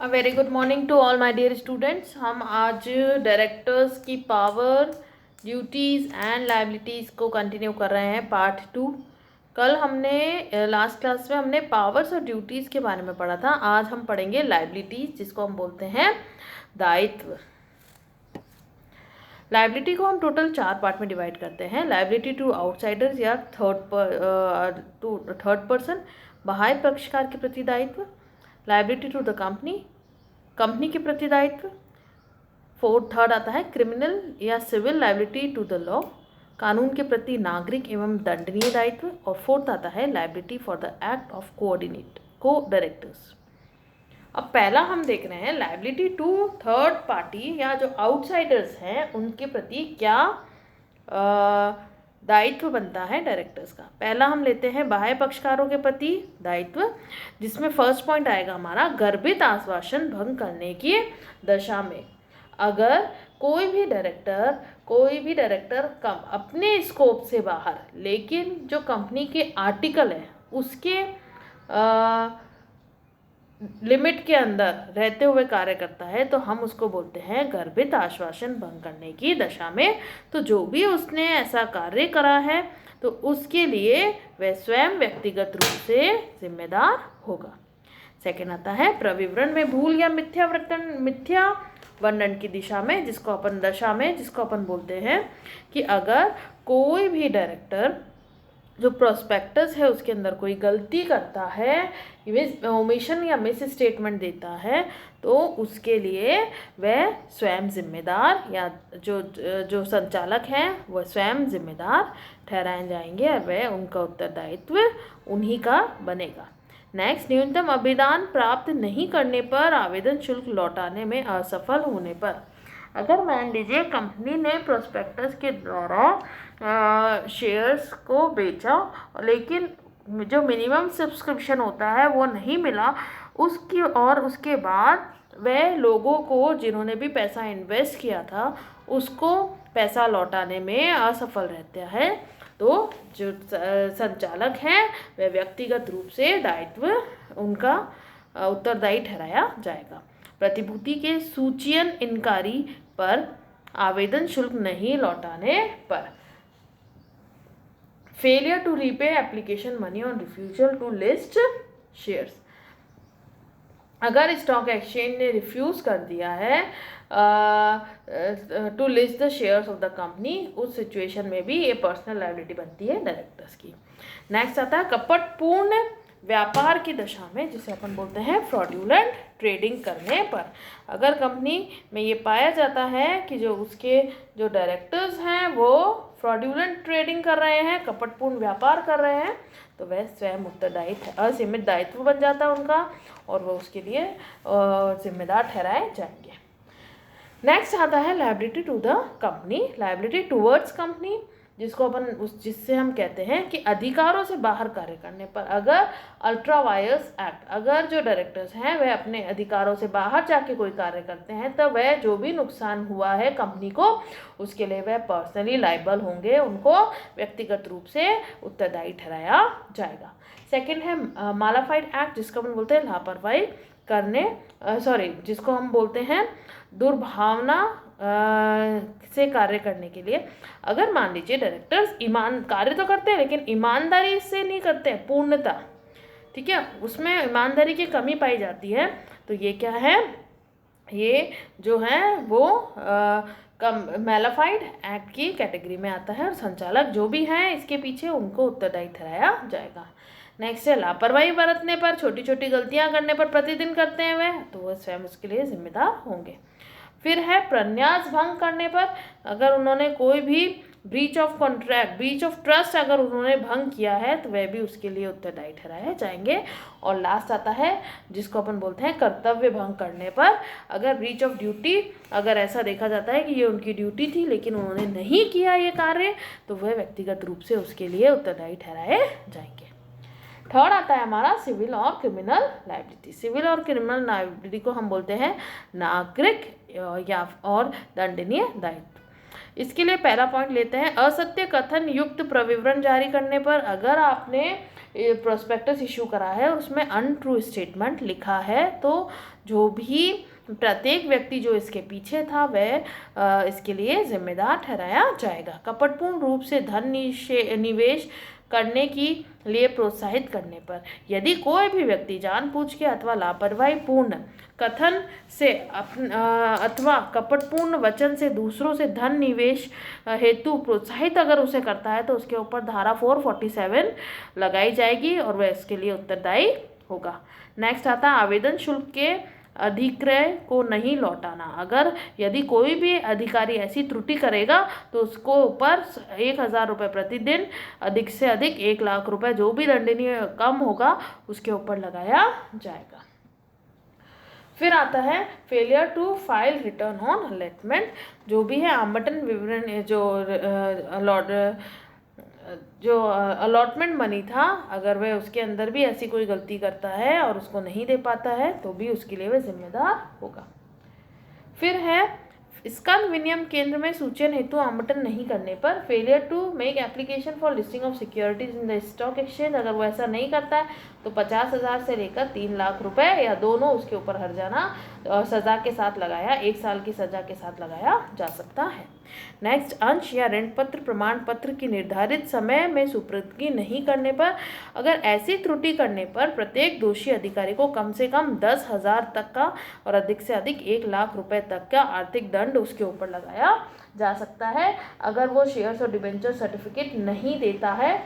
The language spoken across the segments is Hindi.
A very good morning to all my dear students. हम आज डायरेक्टर्स की पावर, ड्यूटीज़ एंड लाइबिलिटीज़ को कंटिन्यू कर रहे हैं, पार्ट 2। कल हमने लास्ट क्लास में हमने पावर्स और ड्यूटीज़ के बारे में पढ़ा था। आज हम पढ़ेंगे लाइबिलिटीज़, जिसको हम बोलते हैं दायित्व। लाइबिलिटी को हम टोटल 4 पार्ट में डिवाइड करते हैं। लाइबिलिटी टू आउटसाइडर्स या थर्ड पर्सन, बाह्य पक्षकार के प्रति दायित्व। लाइबिलिटी टू द कंपनी के प्रति दायित्व। थर्ड आता है क्रिमिनल या civil liability to the law, कानून के प्रति नागरिक एवं दंडनीय दायित्व। और फोर्थ आता है liability for the act of co-directors. अब पहला हम देख रहे हैं लाइबिलिटी टू थर्ड पार्टी या जो आउटसाइडर्स हैं उनके प्रति क्या दायित्व बनता है डायरेक्टर्स का। पहला हम लेते हैं बाह्य पक्षकारों के प्रति दायित्व, जिसमें फर्स्ट पॉइंट आएगा हमारा गर्भित आश्वासन भंग करने की दशा में। अगर कोई भी डायरेक्टर कम अपने स्कोप से बाहर, लेकिन जो कंपनी के आर्टिकल है उसके लिमिट के अंदर रहते हुए कार्य करता है, तो हम उसको बोलते हैं गर्भित आश्वासन भंग करने की दशा में। तो जो भी उसने ऐसा कार्य करा है तो उसके लिए वह स्वयं व्यक्तिगत रूप से जिम्मेदार होगा। सेकेंड आता है प्रविवरण में भूल या मिथ्या वर्णन की दिशा में, जिसको अपन बोलते हैं कि अगर कोई भी डायरेक्टर जो प्रोस्पेक्टस है उसके अंदर कोई गलती करता है, ओमिशन या मिस स्टेटमेंट देता है, तो उसके लिए वह स्वयं जिम्मेदार या जो संचालक हैं वह स्वयं जिम्मेदार ठहराए जाएंगे और वह उनका उत्तरदायित्व उन्हीं का बनेगा। नेक्स्ट, न्यूनतम अभिदान प्राप्त नहीं करने पर, आवेदन शुल्क लौटाने में असफल होने पर। अगर मान लीजिए कंपनी ने प्रोस्पेक्टस के द्वारा शेयर्स को बेचा, लेकिन जो मिनिमम सब्सक्रिप्शन होता है वो नहीं मिला उसके बाद वह लोगों को जिन्होंने भी पैसा इन्वेस्ट किया था उसको पैसा लौटाने में असफल रहता है, तो जो संचालक हैं वह व्यक्तिगत रूप से दायित्व उनका उत्तरदायी ठहराया जाएगा। प्रतिभूति के सूचीयन इनकारी पर, आवेदन शुल्क नहीं लौटाने पर। Failure to repay application money on refusal to list shares. अगर स्टॉक एक्सचेंज ने रिफ्यूज कर दिया है to list the shares of the company, उस सिचुएशन में भी ये पर्सनल लायबिलिटी बनती है डायरेक्टर्स की। नेक्स्ट आता है कपटपूर्ण व्यापार की दशा में, जिसे अपन बोलते हैं फ्रॉड्यूलेंट ट्रेडिंग करने पर। अगर कंपनी में ये पाया जाता है कि जो डायरेक्टर्स हैं वो फ्रॉड्यूलेंट ट्रेडिंग कर रहे हैं, कपटपूर्ण व्यापार कर रहे हैं, तो वह स्वयं उत्तरदायी असीमित दायित्व बन जाता है उनका और वह उसके लिए जिम्मेदार ठहराए जाएंगे। नेक्स्ट आता है liability to the company, liability towards company, जिससे हम कहते हैं कि अधिकारों से बाहर कार्य करने पर। अगर अल्ट्रा वायर्स एक्ट, अगर जो डायरेक्टर्स हैं वह अपने अधिकारों से बाहर जाके कोई कार्य करते हैं, तो वह जो भी नुकसान हुआ है कंपनी को उसके लिए वह पर्सनली लाइबल होंगे, उनको व्यक्तिगत रूप से उत्तरदायी ठहराया जाएगा। सेकेंड है मालाफाइड एक्ट, जिसको हम बोलते हैं लापरवाही जिसको हम बोलते हैं दुर्भावना से कार्य करने के लिए। अगर मान लीजिए डायरेक्टर्स कार्य तो करते हैं लेकिन ईमानदारी से नहीं करते हैं पूर्णता, ठीक है, उसमें ईमानदारी की कमी पाई जाती है, तो ये क्या है, ये जो है वो मैलाफाइड एक्ट की कैटेगरी में आता है और संचालक जो भी हैं इसके पीछे उनको उत्तरदायी ठहराया जाएगा। नेक्स्ट है लापरवाही बरतने पर, छोटी छोटी गलतियां करने पर प्रतिदिन करते हैं वह, तो वह स्वयं उसके लिए जिम्मेदार होंगे। फिर है प्रन्यास भंग करने पर, अगर उन्होंने कोई भी ब्रीच ऑफ ट्रस्ट अगर उन्होंने भंग किया है तो वह भी उसके लिए उत्तरदायी ठहराए जाएंगे। और लास्ट आता है जिसको अपन बोलते हैं कर्तव्य भंग करने पर, अगर ब्रीच ऑफ ड्यूटी, अगर ऐसा देखा जाता है कि ये उनकी ड्यूटी थी लेकिन उन्होंने नहीं किया ये कार्य, तो वह व्यक्तिगत रूप से उसके लिए उत्तरदायी ठहराए जाएंगे। थर्ड आता है हमारा सिविल और क्रिमिनल लायबिलिटी। सिविल और क्रिमिनल लायबिलिटी को हम बोलते हैं नागरिक या और दंडनीय दायित्व। इसके लिए पहला पॉइंट लेते हैं, असत्य कथन युक्त प्रविवरण जारी करने पर। अगर आपने प्रोस्पेक्टस इशू करा है और उसमें अनट्रू स्टेटमेंट लिखा है तो जो भी प्रत्येक व्यक्ति जो इसके पीछे था वह इसके लिए जिम्मेदार ठहराया जाएगा। कपटपूर्ण रूप से धन निवेश करने की लिए प्रोत्साहित करने पर, यदि कोई भी व्यक्ति जानबूझ के अथवा लापरवाही पूर्ण कथन से अथवा कपटपूर्ण वचन से दूसरों से धन निवेश हेतु प्रोत्साहित अगर उसे करता है तो उसके ऊपर धारा 447 लगाई जाएगी और वह इसके लिए उत्तरदायी होगा। नेक्स्ट आता है आवेदन शुल्क के अधिक्रय को नहीं लौटाना। अगर यदि कोई भी अधिकारी ऐसी त्रुटि करेगा तो उसको ऊपर 1000 रुपये प्रतिदिन, अधिक से अधिक 1 लाख रुपए, जो भी दंडनीय कम होगा उसके ऊपर लगाया जाएगा। फिर आता है failure to file return on allotment. जो भी है आवंटन विवरण, जो अलॉटमेंट मनी था, अगर वह उसके अंदर भी ऐसी कोई गलती करता है और उसको नहीं दे पाता है तो भी उसके लिए वह जिम्मेदार होगा। फिर है स्कंद विनिमय केंद्र में सूचन हेतु आवंटन नहीं करने पर, failure to make application for listing of securities in the stock exchange. अगर वो ऐसा नहीं करता है तो 50,000 से लेकर 3 लाख रुपए या दोनों उसके ऊपर हर्जाना सजा के साथ लगाया, 1 साल की सजा के साथ लगाया जा सकता है। नेक्स्ट, अंश या ऋण पत्र प्रमाण पत्र की निर्धारित समय में सुपुर्दगी नहीं करने पर। अगर ऐसी त्रुटि करने पर प्रत्येक दोषी अधिकारी को कम से कम 10,000 तक का और अधिक से अधिक 1 लाख रुपए तक का आर्थिक दंड उसके ऊपर लगाया जा सकता है, अगर वो शेयर्स और डिबेंचर सर्टिफिकेट नहीं देता है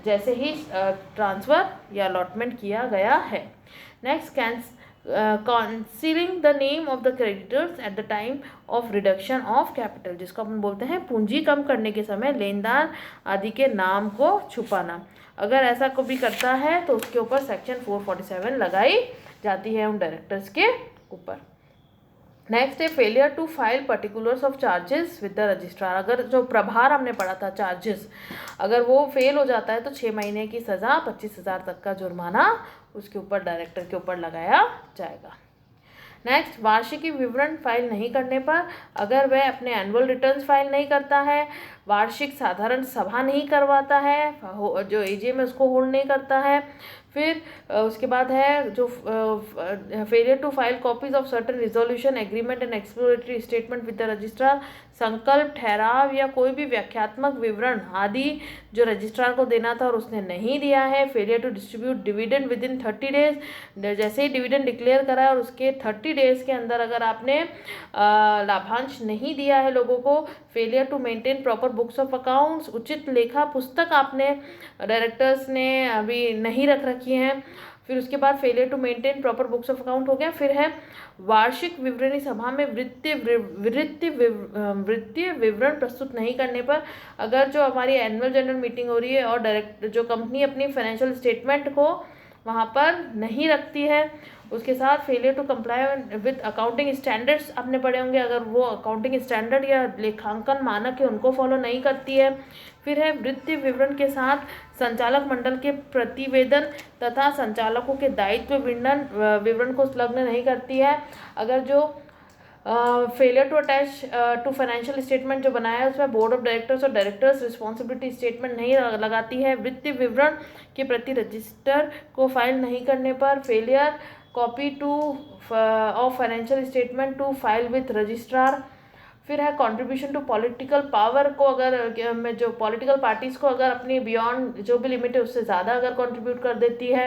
जैसे ही ट्रांसफ़र या अलॉटमेंट किया गया है। Next, concealing the name of the creditors at the time of reduction of capital, जिसको अपन बोलते हैं पूंजी कम करने के समय लेनदार आदि के नाम को छुपाना। अगर ऐसा कोई भी करता है तो उसके ऊपर सेक्शन 447 लगाई जाती है उन डायरेक्टर्स के ऊपर। नेक्स्ट है failure to file particulars of charges with the registrar. अगर जो प्रभार हमने पढ़ा था चार्जेस, अगर वो फेल हो जाता है तो 6 महीने की सज़ा, 25,000 तक का जुर्माना उसके ऊपर डायरेक्टर के ऊपर लगाया जाएगा। नेक्स्ट, वार्षिकी विवरण फाइल नहीं करने पर। अगर वह अपने एनुअल रिटर्न्स फाइल नहीं करता है, वार्षिक साधारण सभा नहीं करवाता है, जो एजीएम में उसको होल्ड नहीं करता है, फिर उसके बाद है जो failure to file copies of certain resolution agreement and exploratory statement with the registrar. संकल्प, ठहराव या कोई भी व्याख्यात्मक विवरण आदि जो रजिस्ट्रार को देना था और उसने नहीं दिया है। Failure to distribute dividend within 30 days. जैसे ही डिविडेंड डिक्लेयर करा और उसके 30 डेज के अंदर अगर आपने लाभांश नहीं दिया है लोगों को। Failure to maintain proper books of accounts. उचित लेखा पुस्तक आपने डायरेक्टर्स ने अभी नहीं रख रखी हैं। फिर उसके बाद failure to maintain proper books of account हो गया। फिर है वार्षिक विवरणी सभा में वित्तीय विवरण प्रस्तुत नहीं करने पर। अगर जो हमारी एनुअल जनरल मीटिंग हो रही है और डायरेक्ट जो कंपनी अपनी फाइनेंशियल स्टेटमेंट को वहाँ पर नहीं रखती है, उसके साथ failure to comply with accounting standards आपने पढ़े होंगे, अगर वो अकाउंटिंग स्टैंडर्ड या लेखांकन मानक है उनको फॉलो नहीं करती है। फिर है वित्तीय विवरण के साथ संचालक मंडल के प्रतिवेदन तथा संचालकों के दायित्व विवरण को संलग्न नहीं करती है। अगर जो failure to attach to financial statement जो बनाया है उसमें बोर्ड ऑफ डायरेक्टर्स और डायरेक्टर्स रिस्पॉन्सिबिलिटी स्टेटमेंट नहीं लगाती है। वित्तीय विवरण के प्रति रजिस्टर को फाइल नहीं करने पर। Failure copy to of financial statement to file with registrar. फिर है कंट्रीब्यूशन टू पॉलिटिकल पावर को, अगर जो पॉलिटिकल पार्टीज़ को अगर अपनी बियॉन्ड जो भी लिमिट है उससे ज़्यादा अगर कंट्रीब्यूट कर देती है।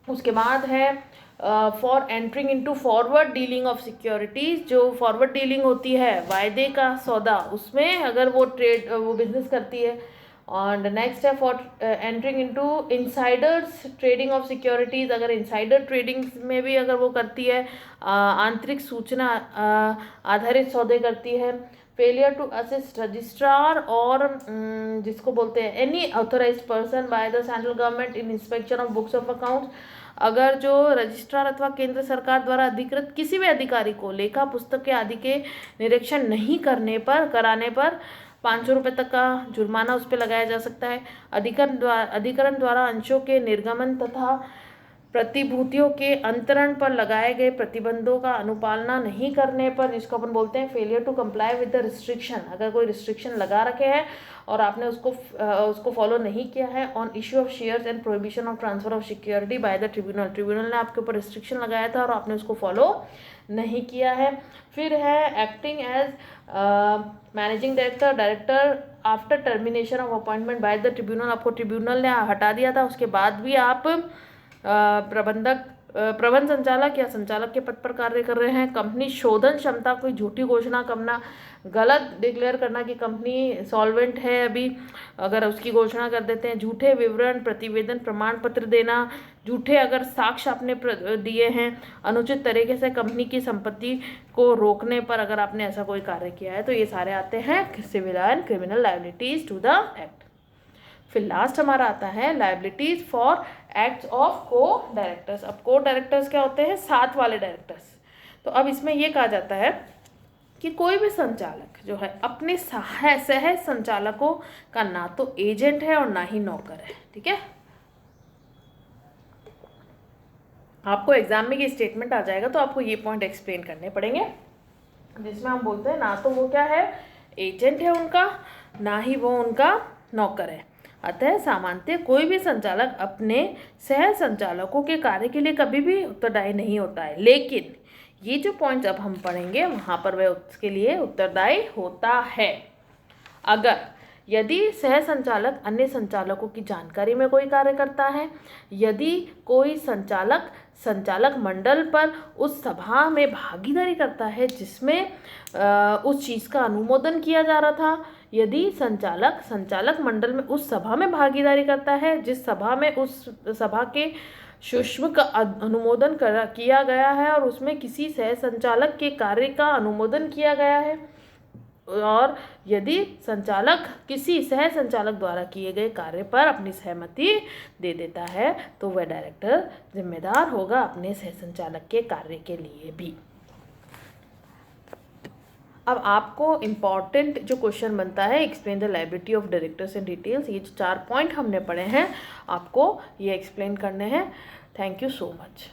उसके बाद है for entering into forward dealing of securities. जो फॉरवर्ड डीलिंग होती है वायदे का सौदा, उसमें अगर वो बिजनेस करती है। और नेक्स्ट है for entering into Insiders trading of securities. अगर इनसाइडर ट्रेडिंग में भी अगर वो करती है, आंतरिक सूचना आधारित सौदे करती है। फेलियर टू असिस्ट रजिस्ट्रार और जिसको बोलते हैं any authorised person by the central government in inspection of books of accounts. अगर जो रजिस्ट्रार अथवा केंद्र सरकार द्वारा अधिकृत किसी भी अधिकारी को लेखा पुस्तक आदि के निरीक्षण नहीं कराने पर 500 रुपये तक का जुर्माना उस पर लगाया जा सकता है। अधिकरण द्वारा अंशों के निर्गमन तथा प्रतिभूतियों के अंतरण पर लगाए गए प्रतिबंधों का अनुपालना नहीं करने पर, जिसको अपन बोलते हैं failure to comply with the restriction, अगर कोई रिस्ट्रिक्शन लगा रखे हैं और आपने उसको फॉलो नहीं किया है, on issue of shares and prohibition of transfer of security bye the tribunal, tribunal ने आपके ऊपर रिस्ट्रिक्शन लगाया था और आपने उसको फॉलो नहीं किया है। फिर है acting as managing director after termination of appointment by the tribunal, आपको ट्रिब्यूनल ने हटा दिया था, उसके बाद भी आप प्रबंध संचालक या संचालक के पद पर कार्य कर रहे हैं। कंपनी शोधन क्षमता, कोई झूठी घोषणा करना, गलत डिक्लेयर करना कि कंपनी सॉल्वेंट है अभी, अगर उसकी घोषणा कर देते हैं। झूठे विवरण, प्रतिवेदन, प्रमाण पत्र देना, झूठे अगर साक्ष्य आपने दिए हैं। अनुचित तरीके से कंपनी की संपत्ति को रोकने पर अगर आपने ऐसा कोई कार्य किया है, तो ये सारे आते हैं civil and criminal liabilities to the act. फिर लास्ट हमारा आता है liabilities for acts of co-directors. अब को डायरेक्टर्स क्या होते हैं? साथ वाले डायरेक्टर्स। तो अब इसमें ये कहा जाता है कि कोई भी संचालक जो है अपने सह संचालकों का ना तो एजेंट है और ना ही नौकर है, ठीक है। आपको एग्जाम में ये स्टेटमेंट आ जाएगा तो आपको ये पॉइंट एक्सप्लेन करने पड़ेंगे, जिसमें हम बोलते हैं ना तो वो क्या है, एजेंट है उनका, ना ही वो उनका नौकर है। अतः सामान्यतः कोई भी संचालक अपने सह संचालकों के कार्य के लिए कभी भी उत्तरदायी नहीं होता है, लेकिन ये जो पॉइंट्स अब हम पढ़ेंगे वहाँ पर वह उसके लिए उत्तरदायी होता है अगर यदि सह संचालक अन्य संचालकों की जानकारी में कोई कार्य करता है, यदि कोई संचालक मंडल पर उस सभा में भागीदारी करता है जिसमें उस चीज़ का अनुमोदन किया जा रहा था, यदि संचालक मंडल में उस सभा में भागीदारी करता है जिस सभा में उस सभा के सूक्ष्म का अनुमोदन किया गया है और उसमें किसी सह संचालक के कार्य का अनुमोदन किया गया है, और यदि संचालक किसी सह संचालक द्वारा किए गए कार्य पर अपनी सहमति दे देता है, तो वह डायरेक्टर जिम्मेदार होगा अपने सह संचालक के कार्य के लिए भी। अब आपको इम्पॉर्टेंट जो क्वेश्चन बनता है, explain the liability of directors in details, ये जो 4 पॉइंट हमने पढ़े हैं आपको ये एक्सप्लेन करने हैं। Thank you so much.